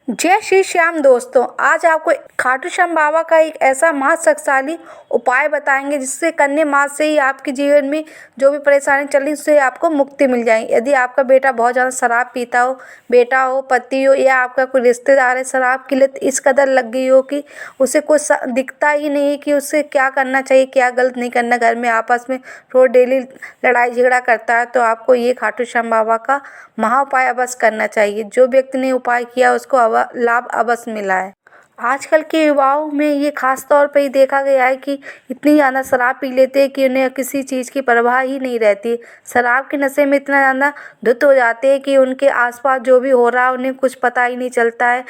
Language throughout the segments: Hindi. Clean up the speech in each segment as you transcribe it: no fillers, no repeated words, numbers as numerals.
जय श्री श्याम दोस्तों, आज आपको खाटू श्याम बाबा का एक ऐसा महाशक्तिशाली उपाय बताएंगे जिससे करने मात्र से ही आपके जीवन में जो भी परेशानी चल रही उससे आपको मुक्ति मिल जाएगी। यदि आपका बेटा बहुत ज़्यादा शराब पीता हो, बेटा हो, पति हो या आपका कोई रिश्तेदार है, शराब की लत इस कदर लग गई हो कि उसे कुछ दिखता ही नहीं है कि उससे क्या करना चाहिए, क्या गलत नहीं करना, घर में आपस में रोज डेली लड़ाई झगड़ा करता है, तो आपको ये खाटू श्याम बाबा का महा उपाय अवश्य करना चाहिए। जो व्यक्ति ने उपाय किया उसको लाभ अवश्य मिला है। आजकल के युवाओं में ये खास तौर पे ही देखा गया है कि इतनी ज़्यादा शराब पी लेते हैं कि उन्हें किसी चीज़ की परवाह ही नहीं रहती। शराब के नशे में इतना ज़्यादा धुत हो जाते हैं कि उनके आसपास जो भी हो रहा है उन्हें कुछ पता ही नहीं चलता है।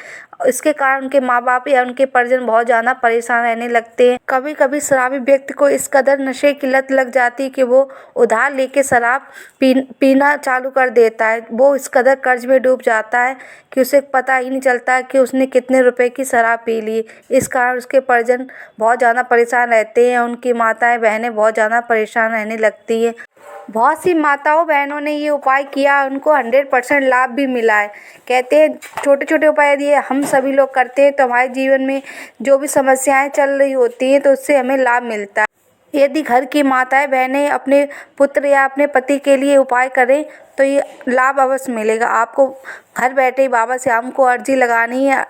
इसके कारण उनके माँ बाप या उनके परिजन बहुत ज़्यादा परेशान रहने लगते हैं। कभी कभी शराबी व्यक्ति को इस कदर नशे की लत लग जाती है कि वो उधार लेके शराब पीना चालू कर देता है। वो इस कदर कर्ज में डूब जाता है कि उसे पता ही नहीं चलता कि उसने कितने रुपए की शराब पी ली। इस कारण उसके परिजन बहुत ज़्यादा परेशान रहते हैं, उनकी माताएं बहनें बहुत ज़्यादा परेशान रहने लगती हैं। बहुत सी माताओं बहनों ने ये उपाय किया, उनको 100% लाभ भी मिला है। कहते हैं छोटे छोटे उपाय यदि हम सभी लोग करते हैं तो हमारे जीवन में जो भी समस्याएं चल रही होती हैं तो उससे हमें लाभ मिलता है। यदि घर की माताएं बहनें अपने पुत्र या अपने पति के लिए उपाय करें तो ये लाभ अवश्य मिलेगा। आपको घर बैठे ही बाबा श्याम को अर्जी लगानी है।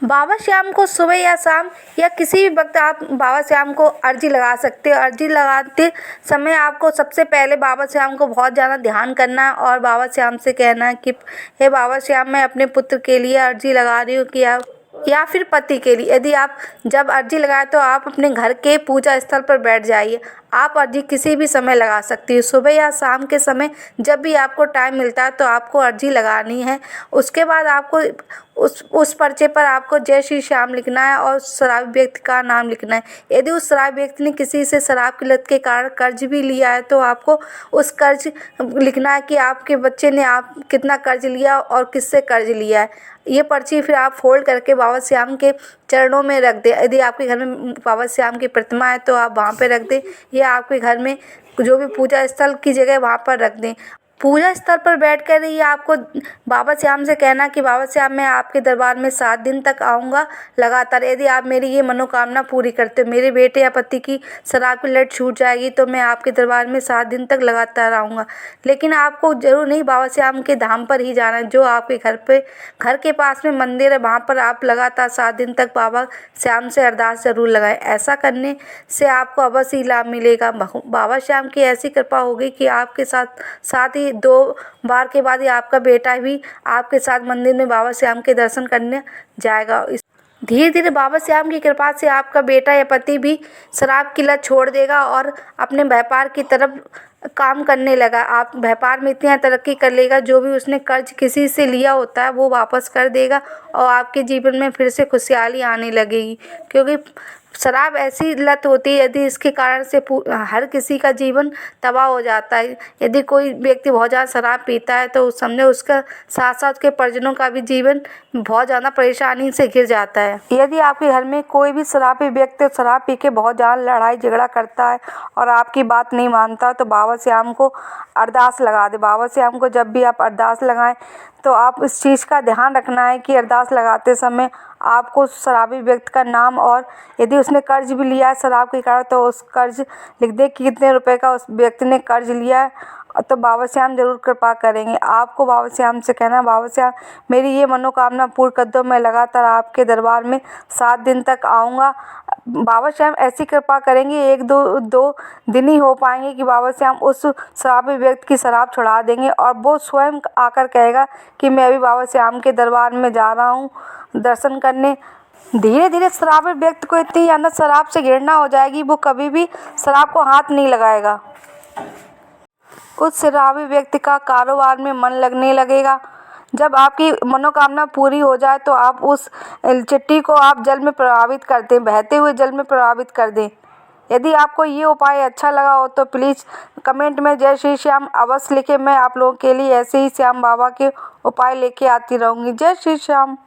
बाबा श्याम को सुबह या शाम या किसी भी वक्त आप बाबा श्याम को अर्जी लगा सकते हो। अर्जी लगाते समय आपको सबसे पहले बाबा श्याम को बहुत ज़्यादा ध्यान करना है और बाबा श्याम से कहना है कि हे बाबा श्याम, मैं अपने पुत्र के लिए अर्जी लगा रही हूँ कि आप या फिर पति के लिए। यदि आप जब अर्जी लगाए तो आप अपने घर के पूजा स्थल पर बैठ जाइए। आप अर्जी किसी भी समय लगा सकती हो, सुबह या शाम के समय, जब भी आपको टाइम मिलता है तो आपको अर्जी लगानी है। उसके बाद आपको उस पर्चे पर आपको जय श्री श्याम लिखना है और शराबी व्यक्ति का नाम लिखना है। यदि उस शराबी व्यक्ति ने किसी से शराब की लत के कारण कर्ज भी लिया है तो आपको उस कर्ज लिखना है कि आपके बच्चे ने आप कितना कर्ज लिया और किससे कर्ज लिया है। ये पर्ची फिर आप फोल्ड करके बाबा श्याम के चरणों में रख दें। यदि आपके घर में बाबा श्याम की प्रतिमा है तो आप वहाँ पे रख दें या आपके घर में जो भी पूजा स्थल की जगह वहाँ पर रख दें। पूजा स्थल पर बैठकर ही आपको बाबा श्याम से कहना कि बाबा श्याम, मैं आपके दरबार में 7 दिन तक आऊँगा लगातार। यदि आप मेरी ये मनोकामना पूरी करते हो, मेरे बेटे या पति की शराब की लत छूट जाएगी तो मैं आपके दरबार में 7 दिन तक लगातार आऊँगा। लेकिन आपको जरूर नहीं बाबा श्याम के धाम पर ही जाना है, जो आपके घर के पास में मंदिर है वहाँ पर आप लगातार 7 दिन तक बाबा श्याम से अरदास जरूर लगाएं। ऐसा करने से आपको अवश्य ही लाभ मिलेगा। बाबा श्याम की ऐसी कृपा होगी कि आपके साथ ही 2 बार के बाद ही आपका बेटा भी आपके साथ मंदिर में बाबा श्याम के दर्शन करने जाएगा। धीरे धीरे बाबा श्याम की कृपा से आपका बेटा या पति भी शराब की लत छोड़ देगा और अपने व्यापार की तरफ काम करने लगा। आप व्यापार में इतना तरक्की कर लेगा, जो भी उसने कर्ज किसी से लिया होता है वो वापस कर देगा और आपके जीवन में फिर से खुशहाली आने लगेगी। क्योंकि शराब ऐसी लत होती है यदि इसके कारण से हर किसी का जीवन तबाह हो जाता है। यदि कोई व्यक्ति बहुत ज़्यादा शराब पीता है तो समझो उसका साथ साथ उसके परिजनों का भी जीवन बहुत ज़्यादा परेशानी से घिर जाता है। यदि आपके घर में कोई भी शराबी व्यक्ति शराब पी के बहुत ज़्यादा लड़ाई झगड़ा करता है और आपकी बात नहीं मानता तो बाबा श्याम को अरदास लगा दे। बाबा श्याम को जब भी आप अरदास लगाएं तो आप इस चीज़ का ध्यान रखना है कि अरदास लगाते समय आपको शराबी व्यक्ति का नाम और यदि उसने कर्ज भी लिया है शराब के कारण तो उस कर्ज लिख दे कि कितने रुपए का उस व्यक्ति ने कर्ज लिया है, तो बाबा श्याम जरूर कृपा करेंगे। आपको बाबा श्याम से कहना, बाबा श्याम, मेरी ये मनोकामना पूर्ण कर दो, मैं लगातार आपके दरबार में 7 दिन तक आऊँगा। बाबा श्याम ऐसी कृपा करेंगे, 1-2 दिन ही हो पाएंगे कि बाबा श्याम उस शराबी व्यक्ति की शराब छुड़ा देंगे और वो स्वयं आकर कहेगा कि मैं अभी बाबा श्याम के दरबार में जा रहा हूँ दर्शन करने। धीरे धीरे शराबी व्यक्ति को इतनी ज़्यादा शराब से घृणा हो जाएगी वो कभी भी शराब को हाथ नहीं लगाएगा। उस शराबी व्यक्ति का कारोबार में मन लगने लगेगा। जब आपकी मनोकामना पूरी हो जाए तो आप उस चिट्ठी को आप जल में प्रवाहित कर दें, बहते हुए जल में प्रवाहित कर दें। यदि आपको ये उपाय अच्छा लगा हो तो प्लीज़ कमेंट में जय श्री श्याम अवश्य लिखें। मैं आप लोगों के लिए ऐसे ही श्याम बाबा के उपाय लेके आती रहूँगी। जय श्री श्याम।